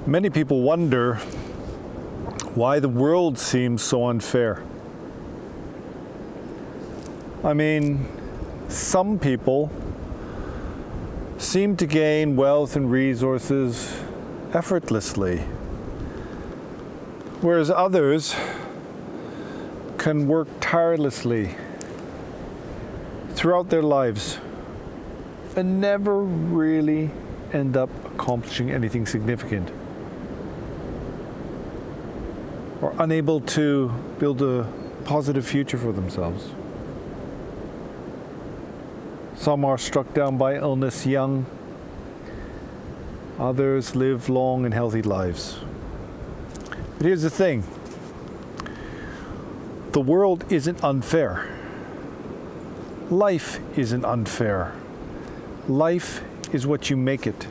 Many people wonder why the world seems so unfair. I mean, some people seem to gain wealth and resources effortlessly, whereas others can work tirelessly throughout their lives and never really end up accomplishing anything significant, or unable to build a positive future for themselves. Some are struck down by illness young, others live long and healthy lives. But here's the thing, the world isn't unfair. Life isn't unfair. Life is what you make it.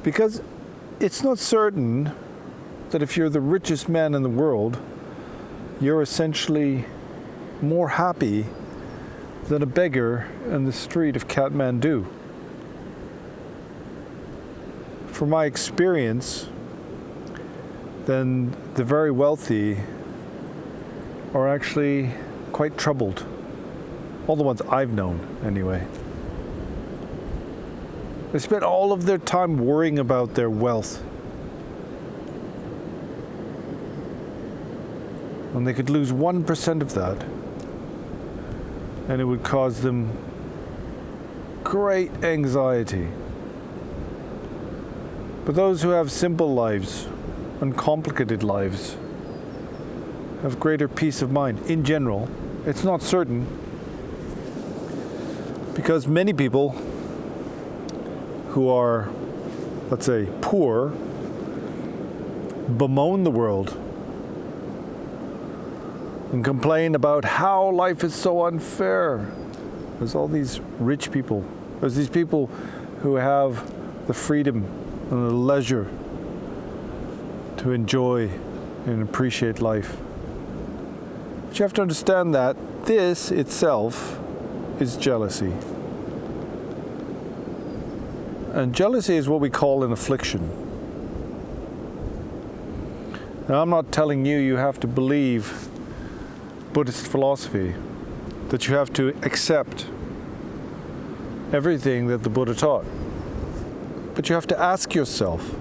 Because it's not certain that if you're the richest man in the world, you're essentially more happy than a beggar in the street of Kathmandu. From my experience, then the very wealthy are actually quite troubled. All the ones I've known, anyway. They spend all of their time worrying about their wealth. And they could lose 1% of that, and it would cause them great anxiety. But those who have simple lives, uncomplicated lives, have greater peace of mind. In general, it's not certain, because many people who are, let's say, poor, bemoan the world and complain about how life is so unfair. There's all these rich people. There's these people who have the freedom and the leisure to enjoy and appreciate life. But you have to understand that this itself is jealousy. And jealousy is what we call an affliction. Now, I'm not telling you you have to believe Buddhist philosophy, that you have to accept everything that the Buddha taught. But you have to ask yourself,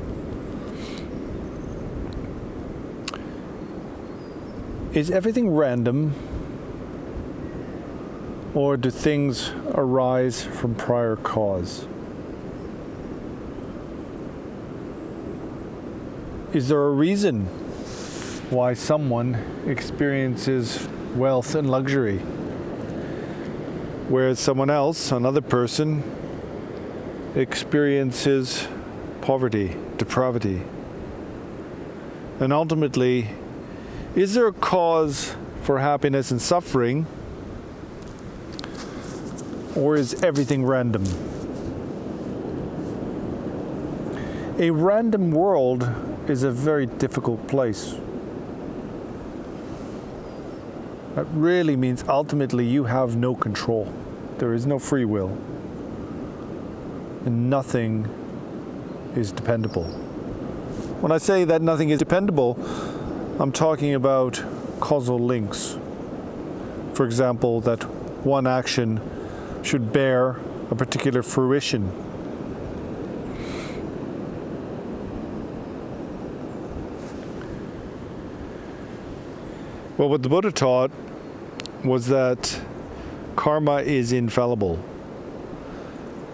is everything random, or do things arise from prior cause? Is there a reason why someone experiences wealth and luxury, whereas someone else, another person, experiences poverty, depravity? And ultimately, is there a cause for happiness and suffering, or is everything random? A random world is a very difficult place. That really means ultimately you have no control. There is no free will. And nothing is dependable. When I say that nothing is dependable, I'm talking about causal links. For example, that one action should bear a particular fruition. Well, what the Buddha taught was that karma is infallible.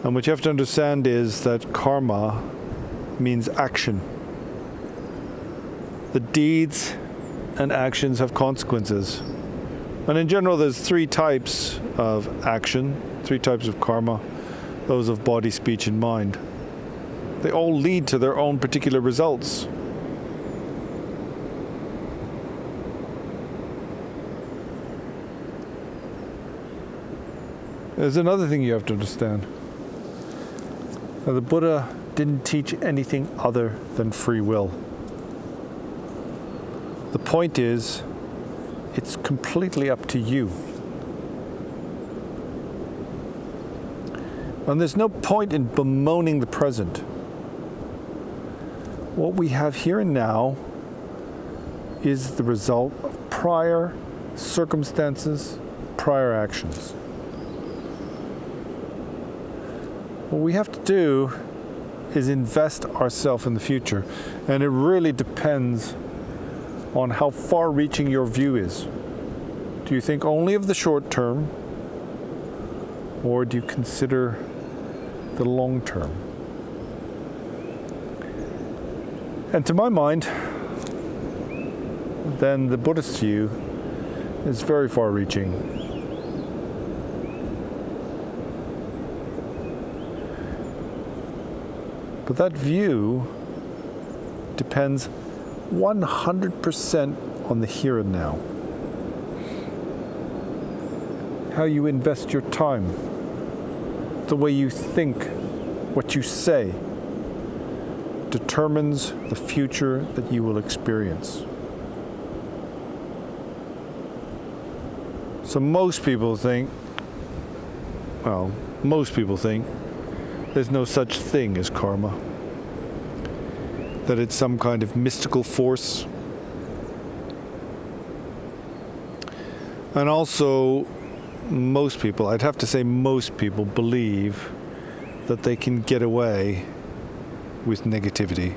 And what you have to understand is that karma means action. The deeds and actions have consequences. And in general, there's three types of action, three types of karma, those of body, speech, and mind. They all lead to their own particular results. There's another thing you have to understand. Now, the Buddha didn't teach anything other than free will. The point is, it's completely up to you. And there's no point in bemoaning the present. What we have here and now is the result of prior circumstances, prior actions. What we have to do is invest ourselves in the future. And it really depends on how far-reaching your view is. Do you think only of the short term, or do you consider the long term? And to my mind, then the Buddhist view is very far-reaching. But that view depends 100% on the here and now. How you invest your time, the way you think, what you say, determines the future that you will experience. So most people think there's no such thing as karma, that it's some kind of mystical force. And also, most people, I'd have to say most people, believe that they can get away with negativity.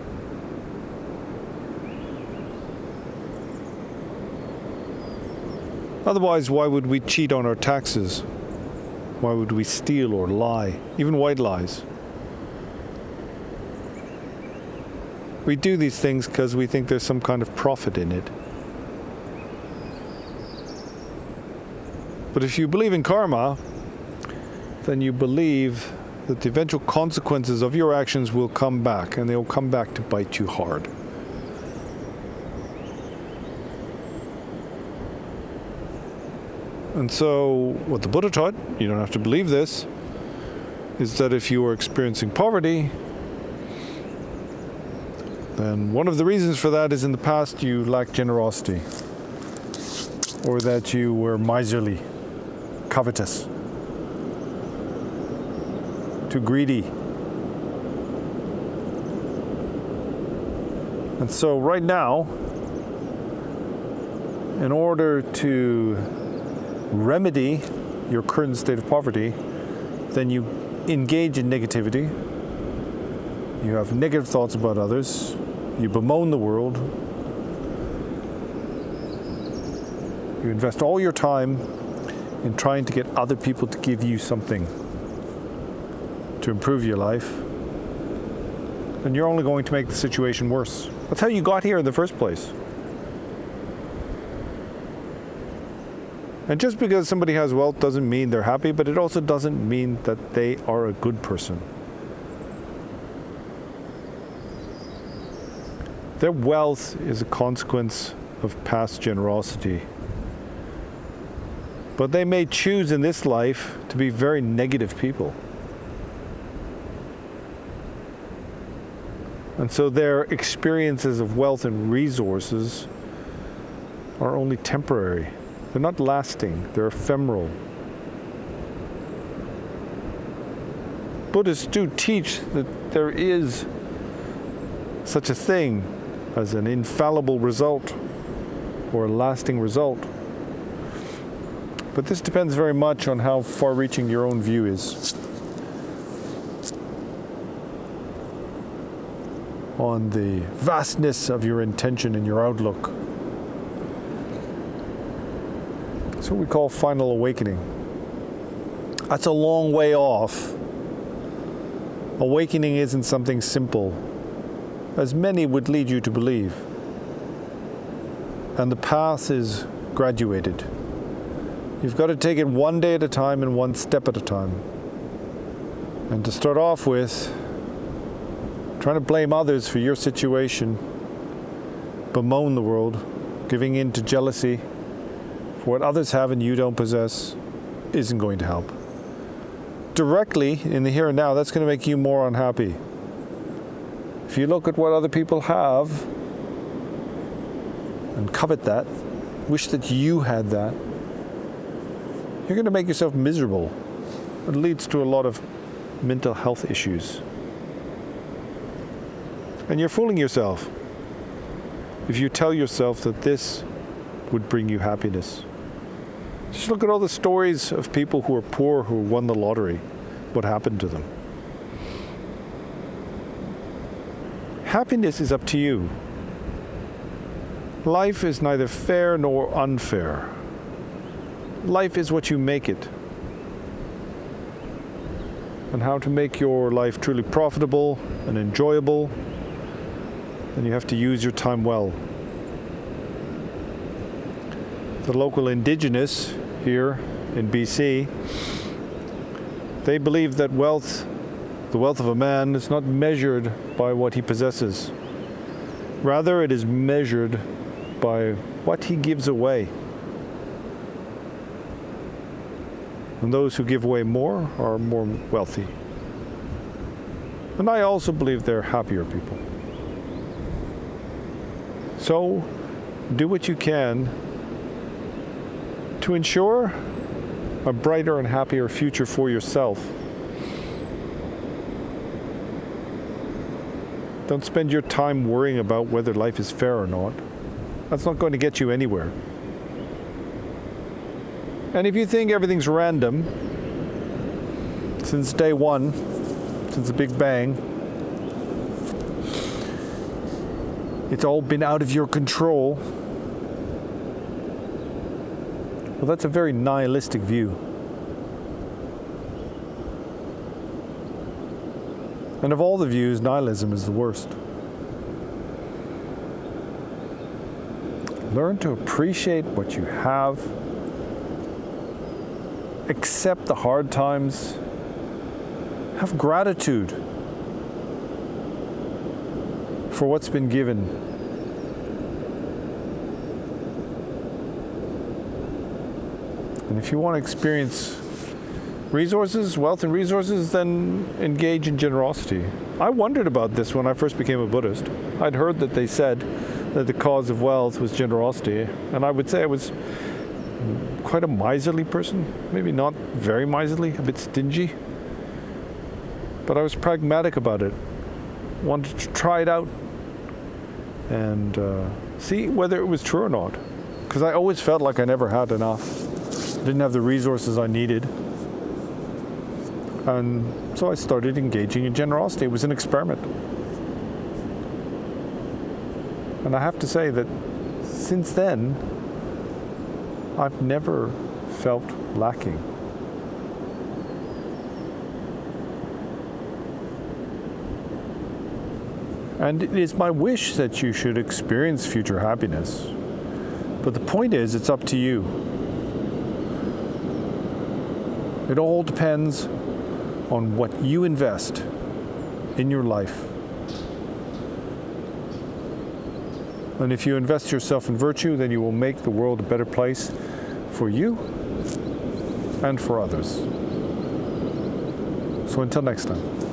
Otherwise, why would we cheat on our taxes? Why would we steal or lie, even white lies? We do these things because we think there's some kind of profit in it. But if you believe in karma, then you believe that the eventual consequences of your actions will come back, and they will come back to bite you hard. And so, what the Buddha taught, you don't have to believe this, is that if you are experiencing poverty, then one of the reasons for that is in the past you lacked generosity, or that you were miserly, covetous, too greedy. And so right now, in order to remedy your current state of poverty, then you engage in negativity. You have negative thoughts about others. You bemoan the world. You invest all your time in trying to get other people to give you something to improve your life. And you're only going to make the situation worse. That's how you got here in the first place. And just because somebody has wealth doesn't mean they're happy, but it also doesn't mean that they are a good person. Their wealth is a consequence of past generosity. But they may choose in this life to be very negative people. And so their experiences of wealth and resources are only temporary. They're not lasting, they're ephemeral. Buddhists do teach that there is such a thing as an infallible result or a lasting result. But this depends very much on how far-reaching your own view is, on the vastness of your intention and your outlook. That's what we call final awakening. That's a long way off. Awakening isn't something simple, as many would lead you to believe. And the path is graduated. You've got to take it one day at a time and one step at a time. And to start off with, trying to blame others for your situation, bemoan the world, giving in to jealousy for what others have and you don't possess, isn't going to help. Directly, in the here and now, that's going to make you more unhappy. If you look at what other people have and covet that, wish that you had that, you're going to make yourself miserable. It leads to a lot of mental health issues. And you're fooling yourself if you tell yourself that this would bring you happiness. Just look at all the stories of people who are poor who won the lottery. What happened to them? Happiness is up to you. Life is neither fair nor unfair. Life is what you make it. And how to make your life truly profitable and enjoyable, then you have to use your time well. The local indigenous here in BC, they believe that wealth, the wealth of a man, is not measured by what he possesses. Rather, it is measured by what he gives away. And those who give away more are more wealthy. And I also believe they're happier people. So, do what you can to ensure a brighter and happier future for yourself. Don't spend your time worrying about whether life is fair or not. That's not going to get you anywhere. And if you think everything's random, since day one, since the Big Bang, it's all been out of your control, well, that's a very nihilistic view. And of all the views, nihilism is the worst. Learn to appreciate what you have, accept the hard times, have gratitude for what's been given. And if you want to experience resources, wealth and resources, then engage in generosity. I wondered about this when I first became a Buddhist. I'd heard that they said that the cause of wealth was generosity, and I would say I was quite a miserly person, maybe not very miserly, a bit stingy, but I was pragmatic about it. Wanted to try it out and see whether it was true or not, because I always felt like I never had enough. Didn't have the resources I needed. And so I started engaging in generosity. It was an experiment. And I have to say that since then, I've never felt lacking. And it is my wish that you should experience future happiness. But the point is, it's up to you. It all depends on what you invest in your life. And if you invest yourself in virtue, then you will make the world a better place for you and for others. So until next time.